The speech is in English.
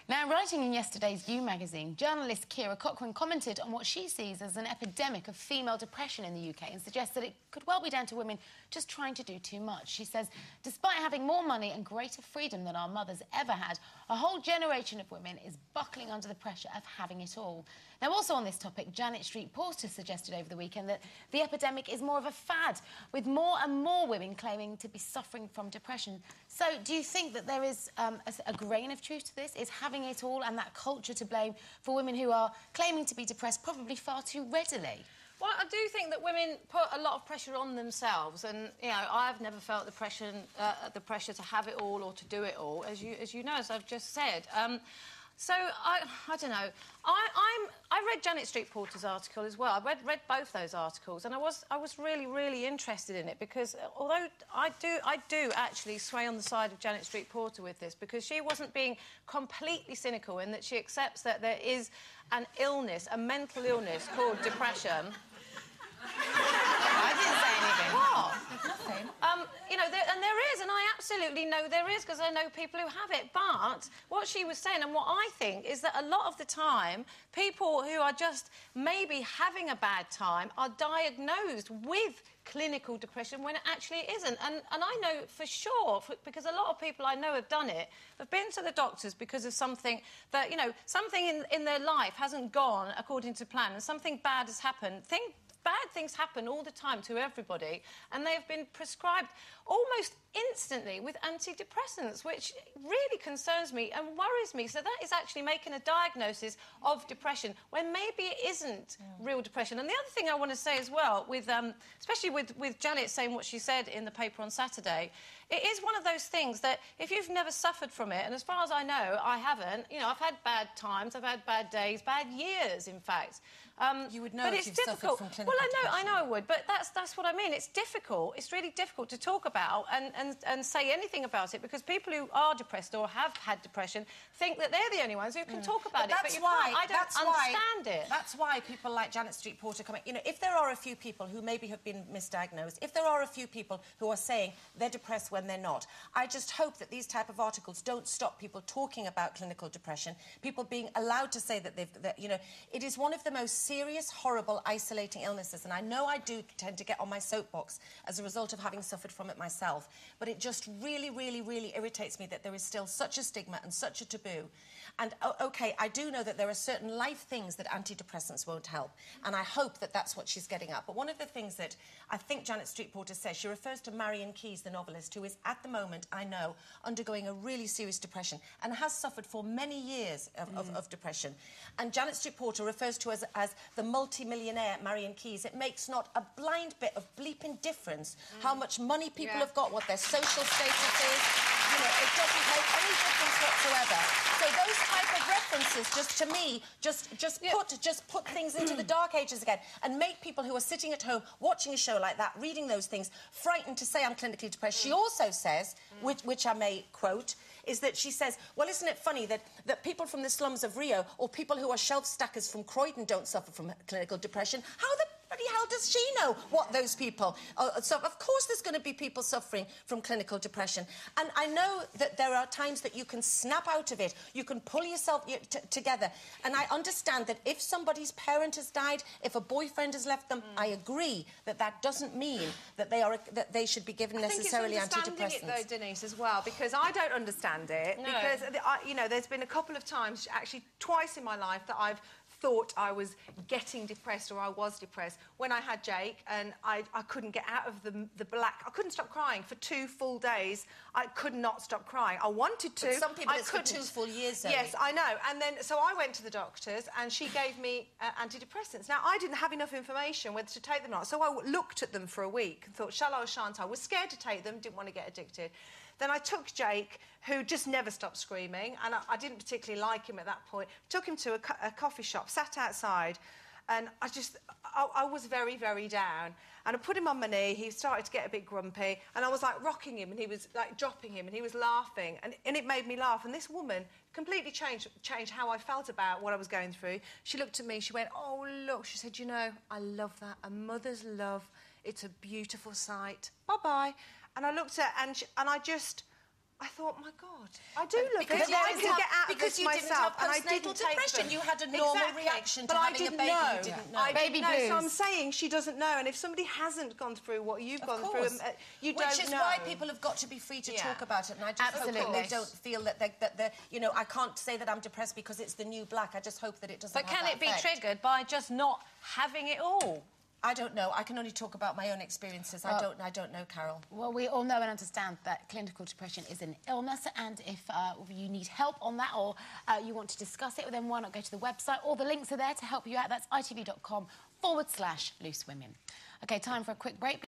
Now, writing in yesterday's You magazine, journalist Kira Cochrane commented on what she sees as an epidemic of female depression in the UK and suggests that it could well be down to women just trying to do too much. She says, despite having more money and greater freedom than our mothers ever had, a whole generation of women is buckling under the pressure of having it all. Now, also on this topic, Janet Street Porter suggested over the weekend that the epidemic is more of a fad, with more and more women claiming to be suffering from depression. So, do you think that there is a grain of truth to this? Is having it all and that culture to blame for women who are claiming to be depressed probably far too readily? Well, I do think that women put a lot of pressure on themselves, and you know, I've never felt the pressure to have it all or to do it all, as you know, as I've just said. So I don't know. I read Janet Street Porter's article as well. I read both those articles, and I was really interested in it because although I do actually sway on the side of Janet Street Porter with this, because she wasn't being completely cynical in that she accepts that there is an illness, a mental illness called depression. I didn't say anything. What? Nothing. You know, there is, and I absolutely know there is, because I know people who have it. But what she was saying, and what I think, is that a lot of the time, people who are just maybe having a bad time are diagnosed with clinical depression when it actually isn't. And I know for sure, because a lot of people I know have done it, have been to the doctors because of something that, you know, something in their life hasn't gone according to plan, and something bad has happened. Bad things happen all the time to everybody, and they've been prescribed almost instantly with antidepressants, which really concerns me and worries me. So that is actually making a diagnosis of depression when maybe it isn't real depression. And the other thing I want to say as well, with especially with Janet saying what she said in the paper on Saturday, it is one of those things that if you've never suffered from it, and as far as I know, I haven't, you know, I've had bad times, I've had bad days, bad years, in fact. You would know if you've suffered from clinical depression. I know I would, but that's what I mean. It's difficult. It's really difficult to talk about and say anything about it, because people who are depressed or have had depression think that they're the only ones who can talk about it. But you can't. I don't understand it. That's why people like Janet Street Porter come. You know, if there are a few people who maybe have been misdiagnosed, if there are a few people who are saying they're depressed when they're not, I just hope that these type of articles don't stop people talking about clinical depression, people being allowed to say that you know, it is one of the most serious, horrible, isolating illnesses, and I know I do tend to get on my soapbox as a result of having suffered from it myself, but it just really, really, really irritates me that there is still such a stigma and such a taboo. And, OK, I do know that there are certain life things that antidepressants won't help, and I hope that that's what she's getting at. But one of the things that I think Janet Street Porter says, she refers to Marian Keyes, the novelist, who is, at the moment, I know, undergoing a really serious depression and has suffered for many years of depression. And Janet Street Porter refers to as the multi-millionaire Marian Keyes. It makes not a blind bit of bleeping difference how much money people have got, what their social status is. You know, it doesn't make any difference whatsoever. So those type of references, just to me, just put things into the dark ages again and make people who are sitting at home watching a show like that, reading those things, frightened to say I'm clinically depressed. She also says, which I may quote, is that she says, well, isn't it funny that people from the slums of Rio or people who are shelf stackers from Croydon don't suffer from clinical depression? How the bloody hell does she know what those people... So, of course, there's going to be people suffering from clinical depression. And I know that there are times that you can snap out of it, you can pull yourself together. And I understand that if somebody's parent has died, if a boyfriend has left them, I agree that that doesn't mean that they should be given necessarily antidepressants. I think it's understanding it, though, Denise, as well, because I don't understand it. No. Because, you know, there's been a couple of times, actually twice in my life, that I've thought I was getting depressed or I was depressed. When I had Jake and I couldn't get out of the black... I couldn't stop crying for 2 full days. I could not stop crying. I wanted to. But some people, it's for 2 full years, though. Yes, I know. And then, so I went to the doctors and she gave me antidepressants. Now, I didn't have enough information whether to take them or not, so I looked at them for a week and thought, shall I or shan't I? Was scared to take them, didn't want to get addicted. Then I took Jake, who just never stopped screaming, and I didn't particularly like him at that point. Took him to a coffee shop, sat outside, and I was very, very down. And I put him on my knee, he started to get a bit grumpy, and I was, like, rocking him, and he was, like, dropping him, and he was laughing, and it made me laugh. And this woman completely changed how I felt about what I was going through. She looked at me, she went, oh, look, she said, you know, I love that, a mother's love, it's a beautiful sight. Bye-bye. And I looked at her, and I thought, my God, I do love it. Because because you didn't myself, have and I postnatal didn't take depression. them. You had a normal Exactly. reaction to but having I didn't a baby know. you didn't know. I Baby didn't know. So blues. I'm saying she doesn't know, and if somebody hasn't gone through what you've Of gone course. through, you Which don't is know. why people have got to be free to Yeah. talk about it, and I just hope that Absolutely. they don't feel that they're, you know, I can't say that I'm depressed because it's the new black. I just hope that it doesn't But have can that it be effect. triggered by just not having it all? I don't know. I can only talk about my own experiences. I don't know, Carol. Well, we all know and understand that clinical depression is an illness, and if you need help on that or you want to discuss it, then why not go to the website? All the links are there to help you out. That's itv.com/loosewomen. OK, time for a quick break.